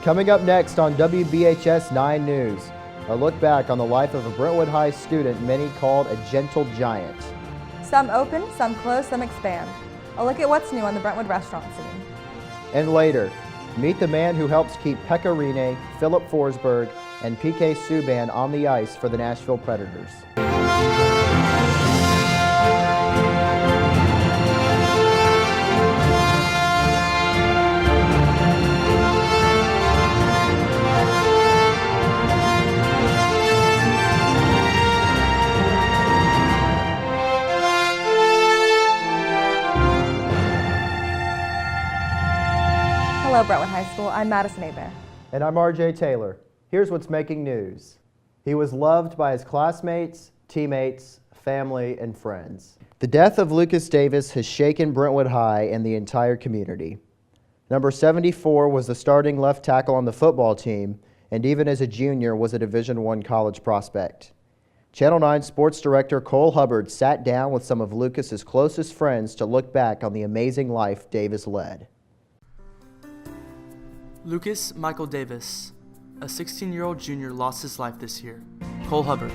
Coming up next on WBHS 9 News, a look back on the life of a Brentwood High student many called a gentle giant. Some open, some close, some expand. A look at what's new on the Brentwood restaurant scene. And later, meet the man who helps keep Pekka Rinne, Philip Forsberg, and PK Subban on the ice for the Nashville Predators. Hello, Brentwood High School. I'm Madison Hebert. And I'm RJ Taylor. Here's what's making news. He was loved by his classmates, teammates, family, and friends. The death of Lucas Davis has shaken Brentwood High and the entire community. Number 74 was the starting left tackle on the football team, and even as a junior was a Division I college prospect. Channel 9 Sports Director Cole Hubbard sat down with some of Lucas's closest friends to look back on the amazing life Davis led. Lucas Michael Davis, a 16-year-old junior, lost his life this year. Cole Hubbard,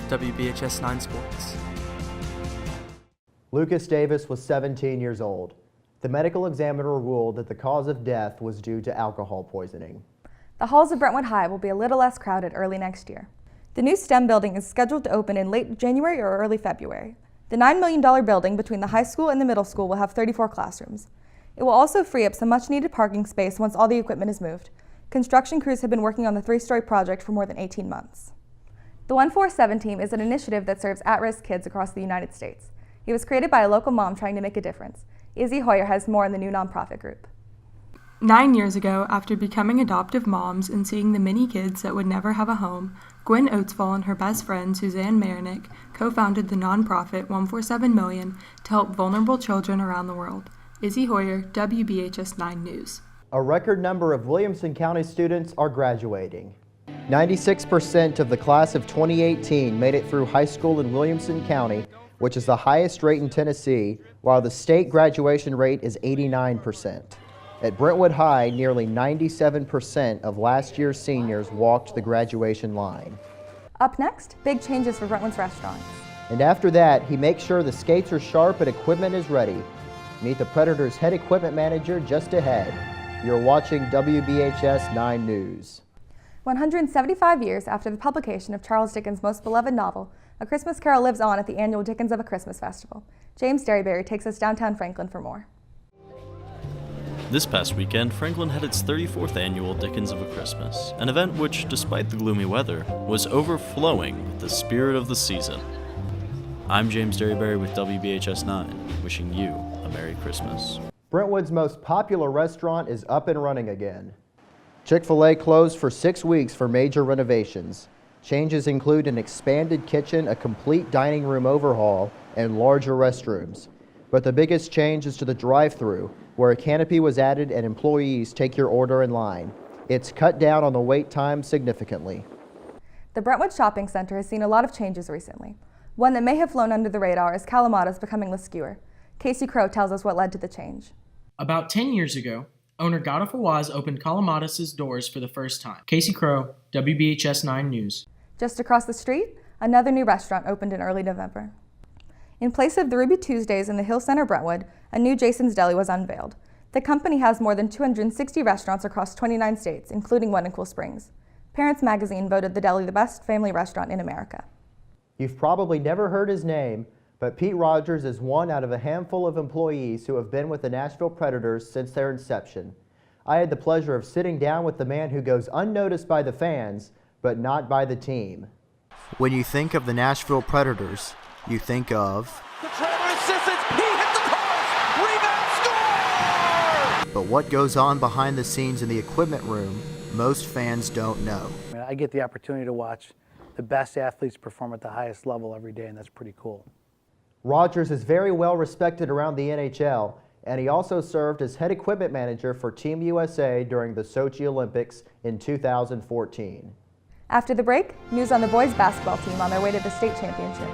WBHS 9 Sports. Lucas Davis was 17 years old. The medical examiner ruled that the cause of death was due to alcohol poisoning. The halls of Brentwood High will be a little less crowded early next year. The new STEM building is scheduled to open in late January or early February. The $9 million building between the high school and the middle school will have 34 classrooms. It will also free up some much-needed parking space once all the equipment is moved. Construction crews have been working on the 3-story project for more than 18 months. The 147 team is an initiative that serves at-risk kids across the United States. It was created by a local mom trying to make a difference. Izzy Hoyer has more on the new nonprofit group. 9 years ago, after becoming adoptive moms and seeing the many kids that would never have a home, Gwen Oatsfall and her best friend, Suzanne Marinick, co-founded the nonprofit 147 Million to help vulnerable children around the world. Izzy Hoyer, WBHS 9 News. A record number of Williamson County students are graduating. 96% of the class of 2018 made it through high school in Williamson County, which is the highest rate in Tennessee, while the state graduation rate is 89%. At Brentwood High, nearly 97% of last year's seniors walked the graduation line. Up next, big changes for Brentwood's restaurants. And after that, he makes sure the skates are sharp and equipment is ready. Meet the Predators' head equipment manager just ahead. You're watching WBHS 9 News. 175 years after the publication of Charles Dickens' most beloved novel, A Christmas Carol lives on at the annual Dickens of a Christmas Festival. James Derryberry takes us downtown Franklin for more. This past weekend, Franklin had its 34th annual Dickens of a Christmas, an event which, despite the gloomy weather, was overflowing with the spirit of the season. I'm James Derryberry with WBHS 9, wishing you a Merry Christmas. Brentwood's most popular restaurant is up and running again. Chick-fil-A closed for 6 weeks for major renovations. Changes include an expanded kitchen, a complete dining room overhaul, and larger restrooms. But the biggest change is to the drive-thru, where a canopy was added and employees take your order in line. It's cut down on the wait time significantly. The Brentwood Shopping Center has seen a lot of changes recently. One that may have flown under the radar is Kalamata's becoming less skewer. Casey Crow tells us what led to the change. About 10 years ago, owner Gada Fawaz opened Kalamata's doors for the first time. Casey Crow, WBHS 9 News. Just across the street, another new restaurant opened in early November. In place of the Ruby Tuesdays in the Hill Center Brentwood, a new Jason's Deli was unveiled. The company has more than 260 restaurants across 29 states, including one in Cool Springs. Parents Magazine voted the deli the best family restaurant in America. You've probably never heard his name, but Pete Rogers is one out of a handful of employees who have been with the Nashville Predators since their inception. I had the pleasure of sitting down with the man who goes unnoticed by the fans, but not by the team. When you think of the Nashville Predators, you think of... The Trevor assistance, he hit the post, rebound, score! But what goes on behind the scenes in the equipment room, most fans don't know. I get the opportunity to watch the best athletes perform at the highest level every day, and that's pretty cool. Rogers is very well respected around the NHL, and he also served as head equipment manager for Team USA during the Sochi Olympics in 2014. After the break, news on the boys basketball team on their way to the state championship.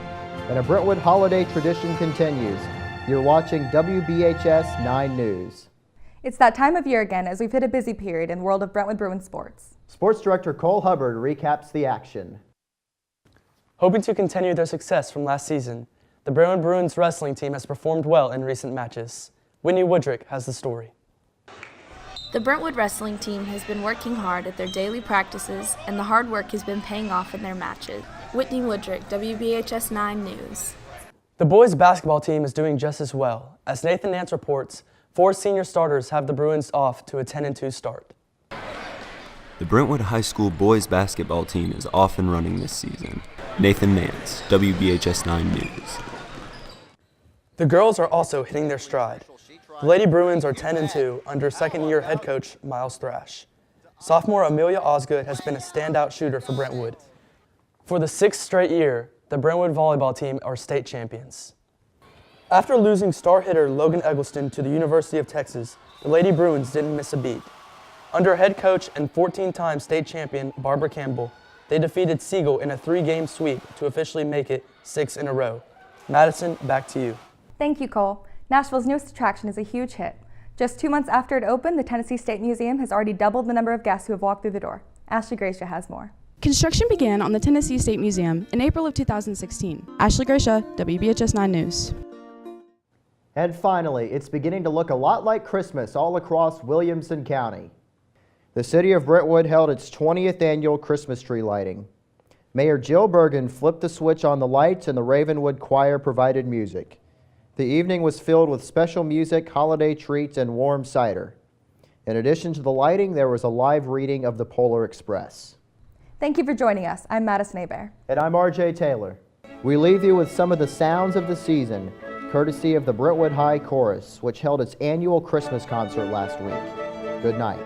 And a Brentwood holiday tradition continues. You're watching WBHS 9 News. It's that time of year again as we've hit a busy period in the world of Brentwood Bruins sports. Sports Director Cole Hubbard recaps the action. Hoping to continue their success from last season, the Brentwood Bruins wrestling team has performed well in recent matches. Whitney Woodrick has the story. The Brentwood wrestling team has been working hard at their daily practices, and the hard work has been paying off in their matches. Whitney Woodrick, WBHS 9 News. The boys basketball team is doing just as well. As Nathan Nance reports, 4 senior starters have the Bruins off to a 10-2 start. The Brentwood High School boys basketball team is off and running this season. Nathan Nance, WBHS 9 News. The girls are also hitting their stride. The Lady Bruins are 10-2 under second-year head coach Miles Thrash. Sophomore Amelia Osgood has been a standout shooter for Brentwood. For the 6th straight year, the Brentwood volleyball team are state champions. After losing star hitter Logan Eggleston to the University of Texas, the Lady Bruins didn't miss a beat. Under head coach and 14-time state champion Barbara Campbell, they defeated Siegel in a 3-game sweep to officially make it 6 in a row. Madison, back to you. Thank you, Cole. Nashville's newest attraction is a huge hit. Just 2 months after it opened, the Tennessee State Museum has already doubled the number of guests who have walked through the door. Ashley Gracia has more. Construction began on the Tennessee State Museum in April of 2016. Ashley Gracia, WBHS 9 News. And finally, it's beginning to look a lot like Christmas all across Williamson County. The city of Brentwood held its 20th annual Christmas tree lighting. Mayor Jill Bergen flipped the switch on the lights and the Ravenwood Choir provided music. The evening was filled with special music, holiday treats, and warm cider. In addition to the lighting, there was a live reading of the Polar Express. Thank you for joining us. I'm Madison Hebert. And I'm RJ Taylor. We leave you with some of the sounds of the season, courtesy of the Brentwood High Chorus, which held its annual Christmas concert last week. Good night.